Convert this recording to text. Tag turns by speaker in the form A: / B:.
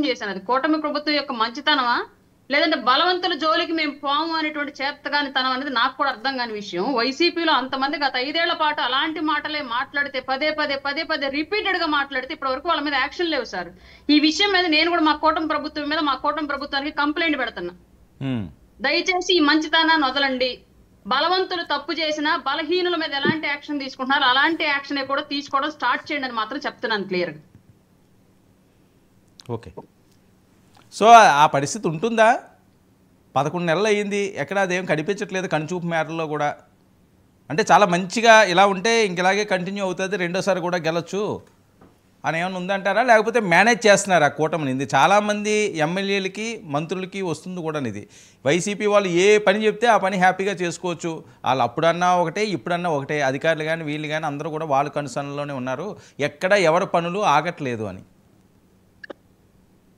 A: చేశాను. అది కూటమి ప్రభుత్వం యొక్క మంచితనమా? లేదంటే బలవంతుల జోలికి మేము పోము అనేటువంటి చేతగానితనం అనేది నాకు కూడా అర్థం కాని విషయం. వైసీపీలో అంతమంది గత 5 ఏళ్ల పాటు అలాంటి మాటలే మాట్లాడితే పదే రిపీటెడ్ గా మాట్లాడితే ఇప్పటి వరకు వాళ్ళ మీద యాక్షన్ లేవు సార్. ఈ విషయం మీద నేను కూడా మా కూటమి ప్రభుత్వం మీద మా కూటమి ప్రభుత్వానికి కంప్లైంట్ పెడుతున్నా. దయచేసి ఈ మంచితనాన్ని వదలండి. బలవంతులు తప్పు చేసినా బలహీనుల మీద ఎలాంటి యాక్షన్ తీసుకుంటున్నారు అలాంటి యాక్షన్ కూడా తీసుకోవడం స్టార్ట్ చేయండి అని మాత్రం చెప్తున్నాను క్లియర్ గా.
B: ఓకే, సో ఆ పరిస్థితి ఉంటుందా? 11 నెలలు అయ్యింది, ఎక్కడ అదేం కనిపించట్లేదు కనుచూపు మేరలో కూడా. అంటే చాలా మంచిగా ఇలా ఉంటే ఇంకెలాగే కంటిన్యూ అవుతుంది, రెండోసారి కూడా గెలవచ్చు అని ఏమైనా ఉందంటారా? లేకపోతే మేనేజ్ చేస్తున్నారా కూటమిని? ఇది చాలామంది ఎమ్మెల్యేలకి మంత్రులకి వస్తుంది కూడా. ఇది వైసీపీ వాళ్ళు ఏ పని చెప్తే ఆ పని హ్యాపీగా చేసుకోవచ్చు. వాళ్ళు అప్పుడన్నా ఒకటే ఇప్పుడన్నా ఒకటే, అధికారులు కానీ వీళ్ళు కానీ అందరూ కూడా వాళ్ళ కన్సర్న్లోనే ఉన్నారు, ఎక్కడ ఎవరి పనులు ఆగట్లేదు అని.